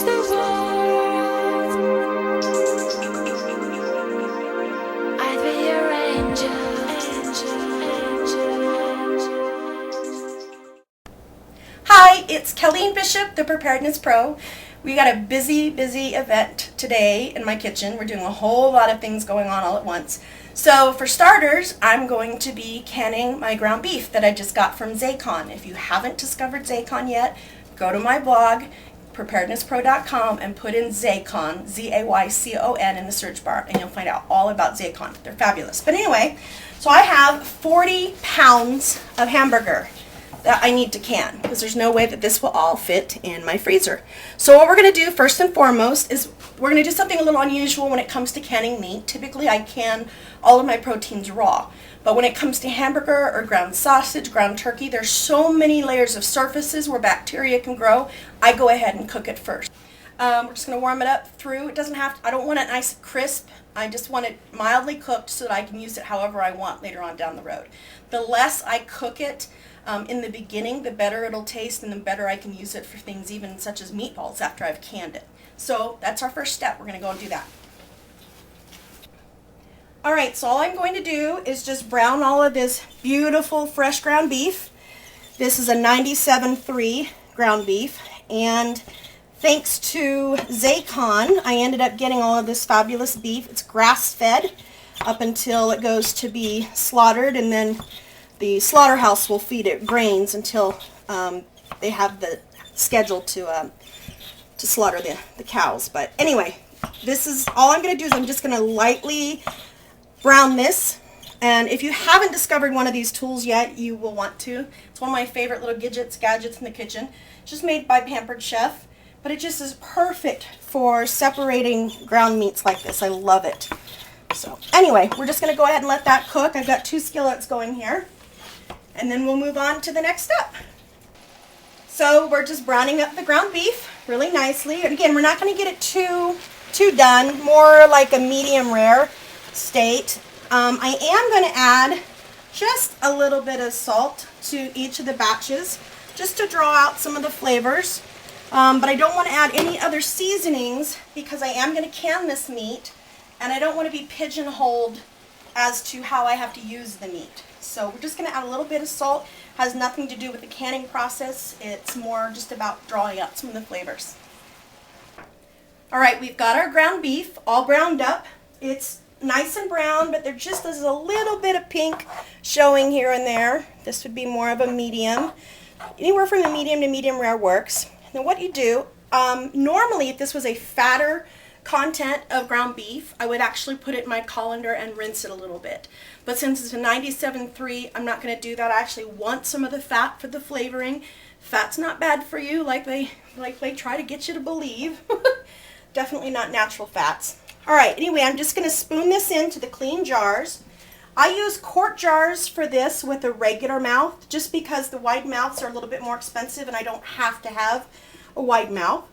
the world. I'd be your angel. Hi, it's Colleen Bishop, the Preparedness Pro. We got a busy event today in my kitchen. We're doing a whole lot of things going on all at once. So for starters, I'm going to be canning my ground beef that I just got from Zaycon. If you haven't discovered Zaycon yet, go to my blog, preparednesspro.com, and put in Zaycon, Z-A-Y-C-O-N, in the search bar, and you'll find out all about Zaycon. They're fabulous. But anyway, so I have 40 pounds of hamburger that I need to can, because there's no way that this will all fit in my freezer. So what we're going to do first and foremost is we're going to do something a little unusual when it comes to canning meat. Typically I can all of my proteins raw, but when it comes to hamburger or ground sausage, ground turkey, there's so many layers of surfaces where bacteria can grow. I go ahead and cook it first. We're just going to warm it up through. It doesn't have to, I don't want it nice and crisp. I just want it mildly cooked so that I can use it however I want later on down the road. The less I cook it in the beginning, the better it'll taste, and the better I can use it for things even such as meatballs after I've canned it. So that's our first step. We're going to go and do that. Alright, so all I'm going to do is just brown all of this beautiful fresh ground beef. This is a 97.3 ground beef, and thanks to Zaycon, I ended up getting all of this fabulous beef. It's grass-fed up until it goes to be slaughtered, and then the slaughterhouse will feed it grains until they have the schedule to slaughter the cows. But anyway, this is all I'm going to do is I'm just going to lightly brown this. And if you haven't discovered one of these tools yet, you will want to. It's one of my favorite little gadgets in the kitchen. It's just made by Pampered Chef, but it just is perfect for separating ground meats like this. I love it. So anyway, we're just going to go ahead and let that cook. I've got 2 skillets going here. And then we'll move on to the next step. So we're just browning up the ground beef really nicely. And again, we're not going to get it too done, more like a medium rare state. I am going to add just a little bit of salt to each of the batches, just to draw out some of the flavors. But I don't want to add any other seasonings because I am going to can this meat, and I don't want to be pigeonholed as to how I have to use the meat. So we're just going to add a little bit of salt. Has nothing to do with the canning process. It's more just about drawing out some of the flavors. Alright, we've got our ground beef all browned up. It's nice and brown, but there just is a little bit of pink showing here and there. This would be more of a medium. Anywhere from a medium to medium rare works. Now what you do, normally if this was a fatter content of ground beef, I would actually put it in my colander and rinse it a little bit. But since it's a 97.3, I'm not going to do that. I actually want some of the fat for the flavoring. Fat's not bad for you, like they try to get you to believe. Definitely not natural fats. Alright, anyway, I'm just going to spoon this into the clean jars. I use quart jars for this with a regular mouth, just because the wide mouths are a little bit more expensive and I don't have to have a wide mouth.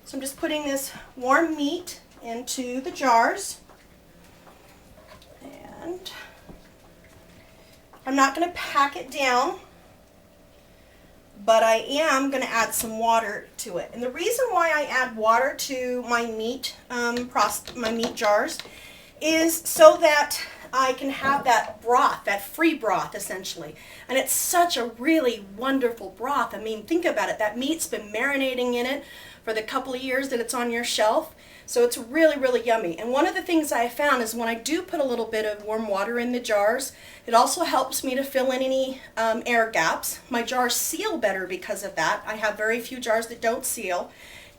So I'm just putting this warm meat into the jars. And I'm not going to pack it down, but I am going to add some water to it. And the reason why I add water to my meat, my meat jars, is so that I can have that broth, that free broth essentially. And it's such a really wonderful broth. I mean, think about it. That meat's been marinating in it for the couple of years that it's on your shelf. So it's really yummy. And one of the things I found is when I do put a little bit of warm water in the jars, it also helps me to fill in any air gaps. My jars seal better because of that. I have very few jars that don't seal.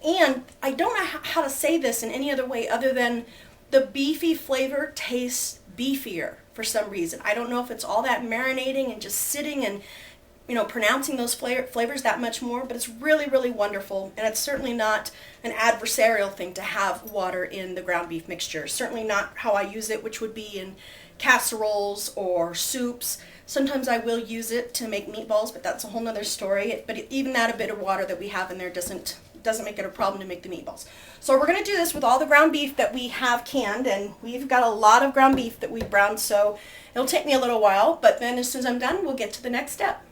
And I don't know how to say this in any other way other than the beefy flavor tastes beefier for some reason. I don't know if it's all that marinating and just sitting and pronouncing those flavors that much more, but it's really wonderful, and it's certainly not an adversarial thing to have water in the ground beef mixture. Certainly not how I use it, which would be in casseroles or soups. Sometimes I will use it to make meatballs, but that's a whole nother story. But even that a bit of water that we have in there doesn't make it a problem to make the meatballs. So we're going to do this with all the ground beef that we have canned, and we've got a lot of ground beef that we've browned, so it'll take me a little while, but then as soon as I'm done, we'll get to the next step.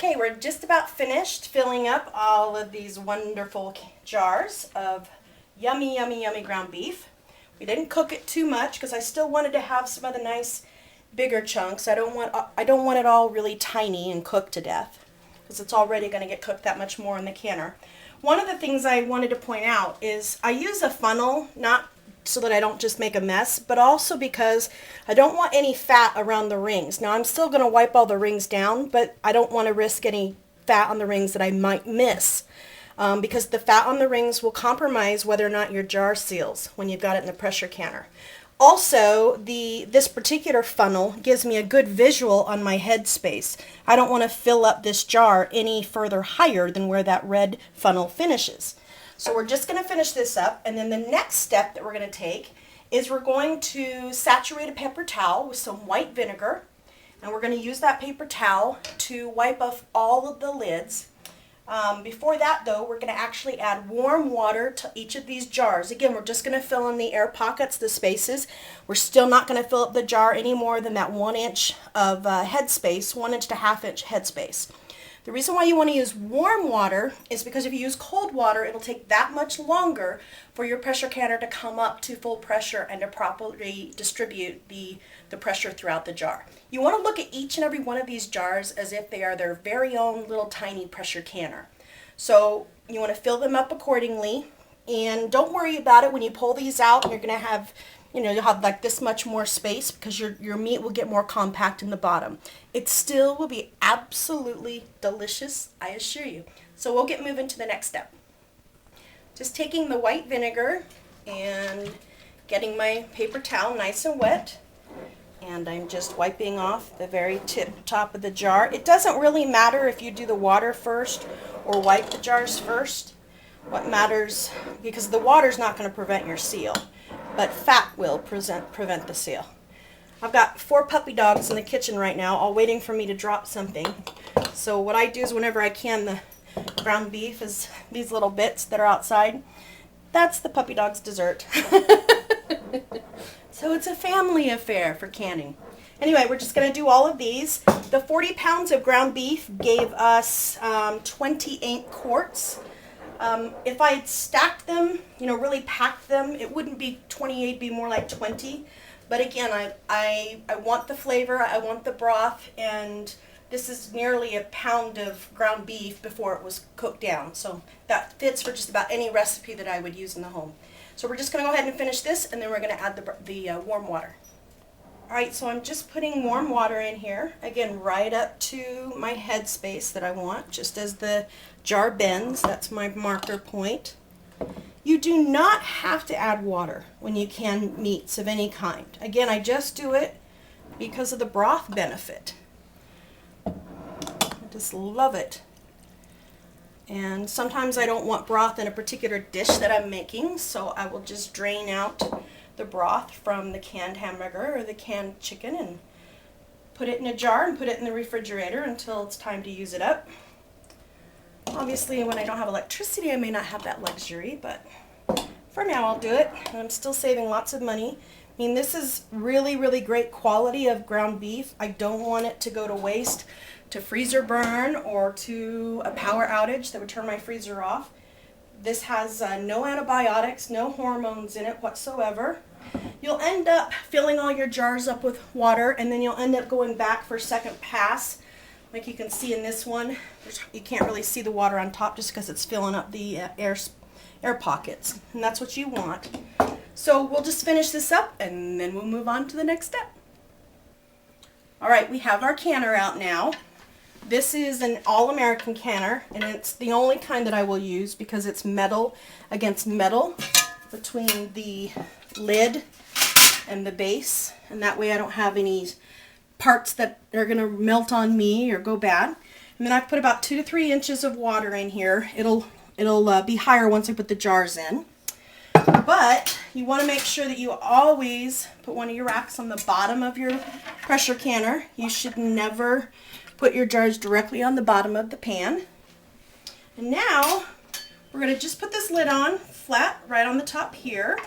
Okay, we're just about finished filling up all of these wonderful jars of yummy, yummy, yummy ground beef. We didn't cook it too much because I still wanted to have some of the nice bigger chunks. I don't want it all really tiny and cooked to death because it's already going to get cooked that much more in the canner. One of the things I wanted to point out is I use a funnel, not so that I don't just make a mess, but also because I don't want any fat around the rings. Now I'm still going to wipe all the rings down, but I don't want to risk any fat on the rings that I might miss, because the fat on the rings will compromise whether or not your jar seals when you've got it in the pressure canner. Also, this particular funnel gives me a good visual on my head space. I don't want to fill up this jar any further higher than where that red funnel finishes. So we're just going to finish this up, and then the next step that we're going to take is we're going to saturate a paper towel with some white vinegar, and we're going to use that paper towel to wipe off all of the lids. Before that though, we're going to actually add warm water to each of these jars. Again, we're just going to fill in the air pockets, the spaces. We're still not going to fill up the jar any more than that 1 inch of head space, 1 inch to ½ inch head space. The reason why you want to use warm water is because if you use cold water, it'll take that much longer for your pressure canner to come up to full pressure and to properly distribute the pressure throughout the jar. You want to look at each and every one of these jars as if they are their very own little tiny pressure canner. So you want to fill them up accordingly, and don't worry about it when you pull these out. You're going to have, you'll have like this much more space because your meat will get more compact in the bottom. It still will be absolutely delicious, I assure you. So we'll get moving to the next step. Just taking the white vinegar and getting my paper towel nice and wet, and I'm just wiping off the very top of the jar. It doesn't really matter if you do the water first or wipe the jars first. What matters, because the water's not going to prevent your seal, but fat will prevent the seal. I've got 4 puppy dogs in the kitchen right now, all waiting for me to drop something. So what I do is whenever I can the ground beef is these little bits that are outside. That's the puppy dog's dessert. So it's a family affair for canning. Anyway, we're just going to do all of these. The 40 pounds of ground beef gave us 28 quarts. If I had stacked them, really packed them, it wouldn't be 28, it'd be more like 20. But again, I want the flavor, I want the broth, and this is nearly a pound of ground beef before it was cooked down. So that fits for just about any recipe that I would use in the home. So we're just going to go ahead and finish this, and then we're going to add the warm water. Alright, so I'm just putting warm water in here, again right up to my head space that I want, just as the jar bends. That's my marker point. You do not have to add water when you can meats of any kind. Again, I just do it because of the broth benefit. I just love it. And sometimes I don't want broth in a particular dish that I'm making, so I will just drain out the broth from the canned hamburger or the canned chicken and put it in a jar and put it in the refrigerator until it's time to use it up. Obviously, when I don't have electricity, I may not have that luxury, but for now I'll do it. And I'm still saving lots of money. I mean, this is really, really great quality of ground beef. I don't want it to go to waste, to freezer burn, or to a power outage that would turn my freezer off. This has no antibiotics, no hormones in it whatsoever. You'll end up filling all your jars up with water, and then you'll end up going back for a second pass. Like you can see in this one, you can't really see the water on top just because it's filling up the air pockets, and that's what you want. So we'll just finish this up, and then we'll move on to the next step. Alright, we have our canner out now. This is an all-American canner, and it's the only kind that I will use because it's metal against metal between the lid and the base, and that way I don't have any parts that are going to melt on me or go bad. And then I've put about 2 to 3 inches of water in here. It'll be higher once I put the jars in. But you want to make sure that you always put one of your racks on the bottom of your pressure canner. You should never put your jars directly on the bottom of the pan. And now we're going to just put this lid on flat right on the top here.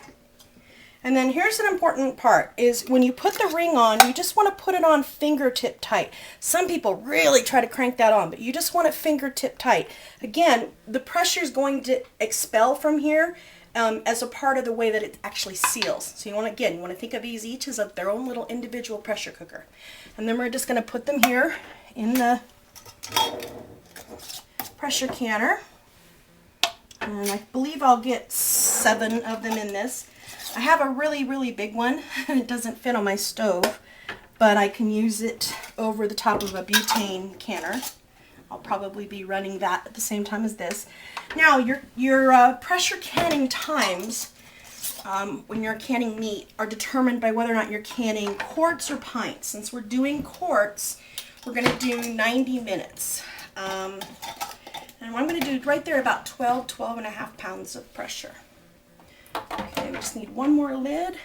And then here's an important part, is when you put the ring on, you just want to put it on fingertip tight. Some people really try to crank that on, but you just want it fingertip tight. Again, the pressure is going to expel from here as a part of the way that it actually seals. So you want to think of these each as their own little individual pressure cooker. And then we're just going to put them here in the pressure canner. And I believe I'll get 7 of them in this. I have a really, really big one. It doesn't fit on my stove, but I can use it over the top of a butane canner. I'll probably be running that at the same time as this. Now, your pressure canning times when you're canning meat are determined by whether or not you're canning quarts or pints. Since we're doing quarts, we're going to do 90 minutes. And I'm going to do right there about 12 and a half pounds of pressure. Okay, we just need one more lid,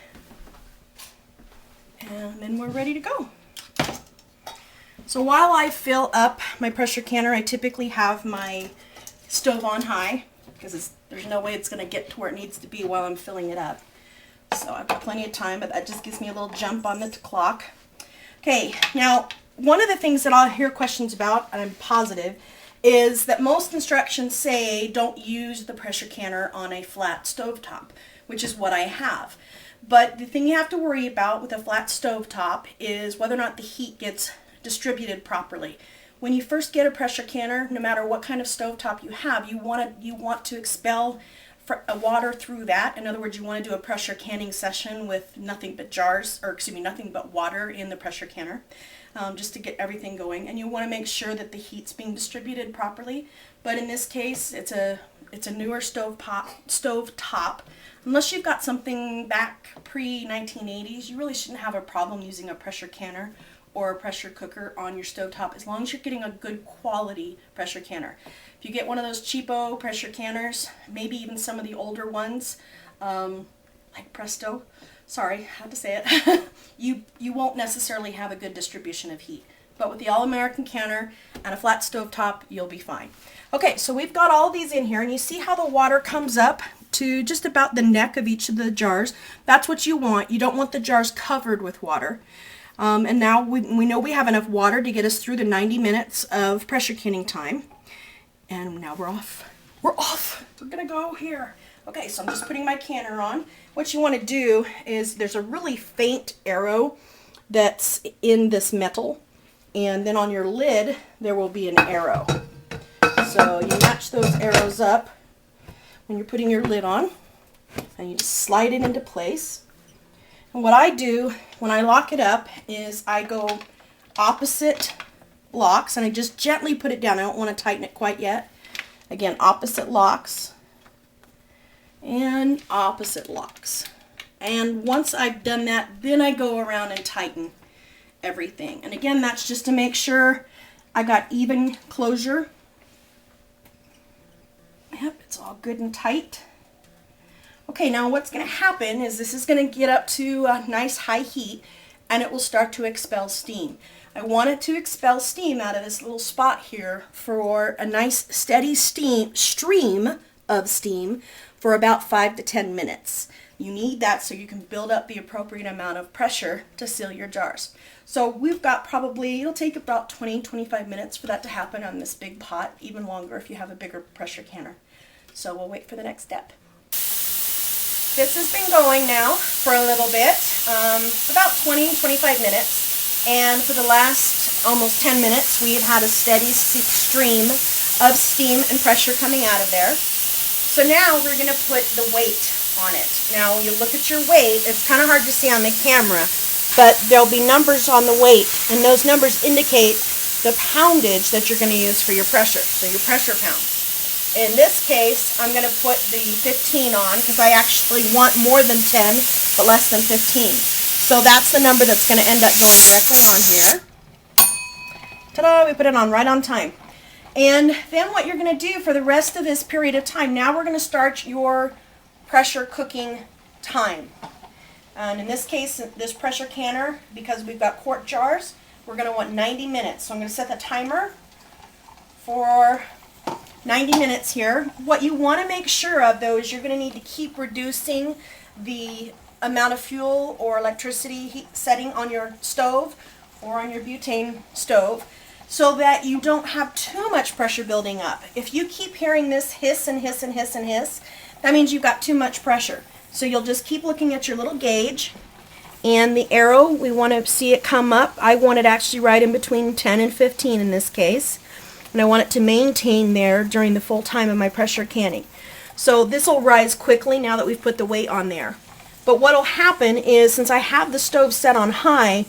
and then we're ready to go. So while I fill up my pressure canner, I typically have my stove on high, because there's no way it's going to get to where it needs to be while I'm filling it up. So I've got plenty of time, but that just gives me a little jump on the clock. Okay, now one of the things that I'll hear questions about, and I'm positive, is that most instructions say don't use the pressure canner on a flat stovetop, which is what I have. But the thing you have to worry about with a flat stovetop is whether or not the heat gets distributed properly. When you first get a pressure canner, no matter what kind of stovetop you have, you want to expel water through that. In other words, you want to do a pressure canning session with nothing but nothing but water in the pressure canner. Just to get everything going, and you want to make sure that the heat's being distributed properly. But in this case, it's a newer stovetop. Unless you've got something back pre-1980s, you really shouldn't have a problem using a pressure canner or a pressure cooker on your stovetop, as long as you're getting a good quality pressure canner. If you get one of those cheapo pressure canners, maybe even some of the older ones, like Presto, sorry, I had to say it, you won't necessarily have a good distribution of heat. But with the All-American canner and a flat stove top, you'll be fine. Okay, so we've got all these in here, and you see how the water comes up to just about the neck of each of the jars. That's what you want. You don't want the jars covered with water. And now we know we have enough water to get us through the 90 minutes of pressure canning time. And now we're off. We're off. We're going to go here. Okay, so I'm just putting my canner on. What you want to do is there's a really faint arrow that's in this metal, and then on your lid there will be an arrow. So you match those arrows up when you're putting your lid on, and you just slide it into place. And what I do when I lock it up is I go opposite locks, and I just gently put it down. I don't want to tighten it quite yet. Again, opposite locks and opposite locks. And once I've done that, then I go around and tighten everything. And again, that's just to make sure I got even closure. Yep, it's all good and tight. Okay, now what's going to happen is this is going to get up to a nice high heat, and it will start to expel steam. I want it to expel steam out of this little spot here for a nice steady stream of steam for about 5 to 10 minutes. You need that so you can build up the appropriate amount of pressure to seal your jars. So we've got it'll take about 20-25 minutes for that to happen on this big pot, even longer if you have a bigger pressure canner. So we'll wait for the next step. This has been going now for a little bit, about 20-25 minutes, and for the last almost 10 minutes we've had a steady stream of steam and pressure coming out of there. So now we're going to put the weight on it. Now you look at your weight, it's kind of hard to see on the camera, but there'll be numbers on the weight, and those numbers indicate the poundage that you're going to use for your pressure, so your pressure pounds. In this case, I'm going to put the 15 on because I actually want more than 10, but less than 15. So that's the number that's going to end up going directly on here. Ta-da! We put it on right on time. And then what you're going to do for the rest of this period of time, now we're going to start your pressure cooking time. And in this case, this pressure canner, because we've got quart jars, we're going to want 90 minutes. So I'm going to set the timer for 90 minutes here. What you want to make sure of, though, is you're going to need to keep reducing the amount of fuel or electricity heat setting on your stove or on your butane stove, so that you don't have too much pressure building up. If you keep hearing this hiss and hiss and hiss and hiss, that means you've got too much pressure. So you'll just keep looking at your little gauge, and the arrow, we want to see it come up. I want it actually right in between 10 and 15 in this case, and I want it to maintain there during the full time of my pressure canning. So this will rise quickly now that we've put the weight on there. But what will happen is, since I have the stove set on high,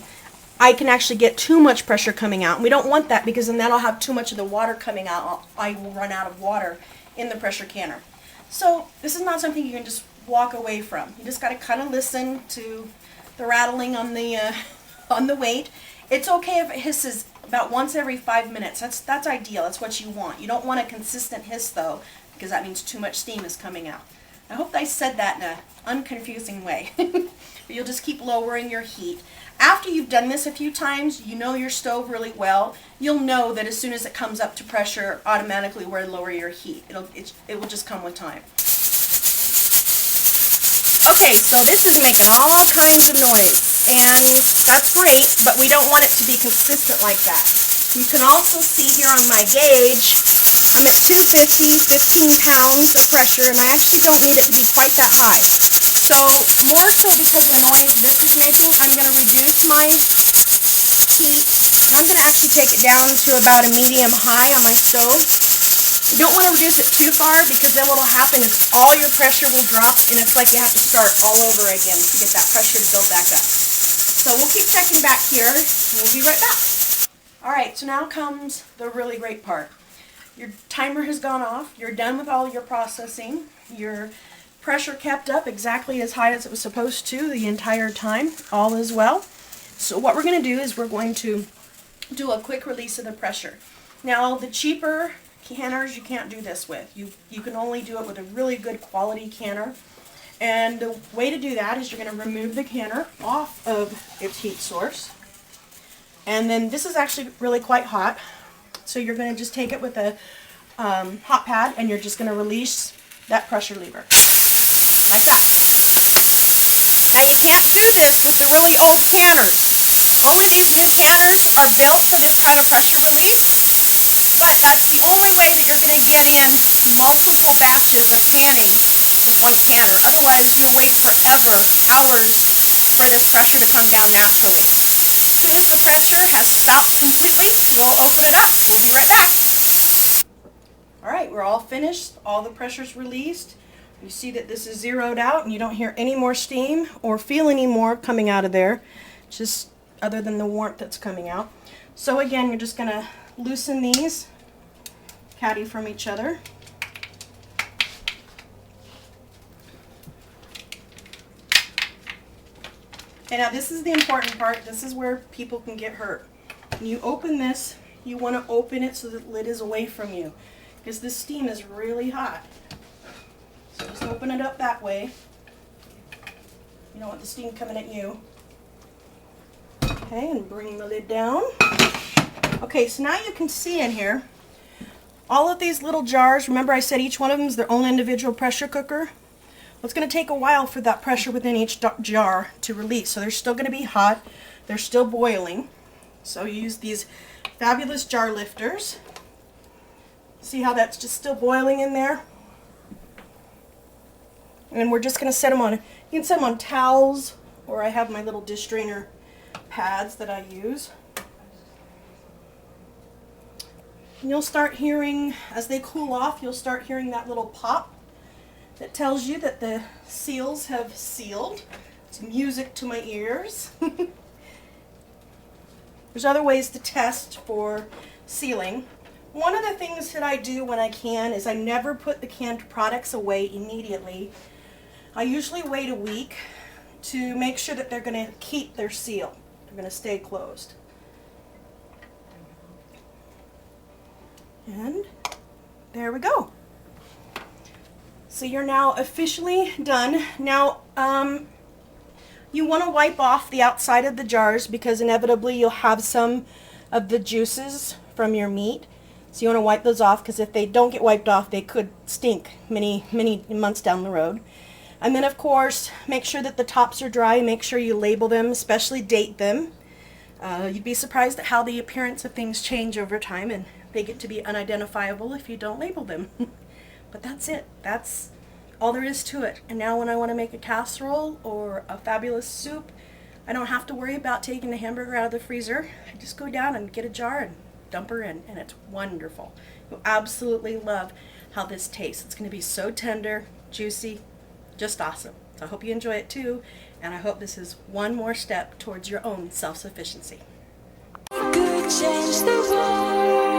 I can actually get too much pressure coming out. And we don't want that, because then that'll have too much of the water coming out. I will run out of water in the pressure canner. So this is not something you can just walk away from. You just got to kind of listen to the rattling on the weight. It's okay if it hisses about once every 5 minutes. That's ideal. That's what you want. You don't want a consistent hiss though, because that means too much steam is coming out. I hope I said that in an unconfusing way. But you'll just keep lowering your heat. After you've done this a few times, you know your stove really well, you'll know that as soon as it comes up to pressure, automatically where to lower your heat. It will just come with time. Okay, so this is making all kinds of noise, and that's great, but we don't want it to be consistent like that. You can also see here on my gauge, I'm at 250, 15 pounds of pressure, and I actually don't need it to be quite that high. So, more so because of the noise this is making, I'm going to reduce my heat, and I'm going to actually take it down to about a medium high on my stove. You don't want to reduce it too far, because then what will happen is all your pressure will drop, and it's like you have to start all over again to get that pressure to build back up. So we'll keep checking back here, and we'll be right back. Alright, so now comes the really great part. Your timer has gone off, you're done with all your processing, your pressure kept up exactly as high as it was supposed to the entire time, all is well. So what we're going to do is we're going to do a quick release of the pressure. Now the cheaper canners you can't do this with. You can only do it with a really good quality canner. And the way to do that is you're going to remove the canner off of its heat source. And then this is actually really quite hot. So you're going to just take it with a hot pad, and you're just going to release that pressure lever. Like that. Now you can't do this with the really old canners. Only these new canners are built for this kind of pressure release. But that's the only way that you're going to get in multiple batches of canning with one canner. Otherwise, you'll wait forever, hours, for this pressure to come down naturally. As soon as the pressure has stopped completely, you'll open it up. We'll be right back. Alright, we're all finished. All the pressure's released. You see that this is zeroed out, and you don't hear any more steam or feel any more coming out of there, just other than the warmth that's coming out. So again, you're just going to loosen these, caddy from each other. Okay, now this is the important part. This is where people can get hurt. When you open this, you want to open it so the lid is away from you, because this steam is really hot. So just open it up that way. You don't want the steam coming at you. Okay, and bring the lid down. Okay, so now you can see in here, all of these little jars, remember I said each one of them is their own individual pressure cooker? Well, it's going to take a while for that pressure within each jar to release. So they're still going to be hot, they're still boiling. So you use these fabulous jar lifters. See how that's just still boiling in there? And we're just going to set them on, you can set them on towels, or I have my little dish drainer pads that I use. And you'll start hearing, as they cool off, you'll start hearing that little pop that tells you that the seals have sealed. It's music to my ears. There's other ways to test for sealing. One of the things that I do when I can is I never put the canned products away immediately. I usually wait a week to make sure that they're going to keep their seal. They're going to stay closed. And there we go. So you're now officially done. Now, you want to wipe off the outside of the jars, because inevitably you'll have some of the juices from your meat. So you want to wipe those off, because if they don't get wiped off, they could stink many months down the road. And then of course, make sure that the tops are dry. Make sure you label them, especially date them. You'd be surprised at how the appearance of things change over time, and they get to be unidentifiable if you don't label them. But that's it. That's all there is to it. And now when I want to make a casserole or a fabulous soup, I don't have to worry about taking the hamburger out of the freezer. I just go down and get a jar and dump her in, and it's wonderful. You'll absolutely love how this tastes. It's going to be so tender, juicy, just awesome. So I hope you enjoy it too, and I hope this is one more step towards your own self-sufficiency. Could change the world.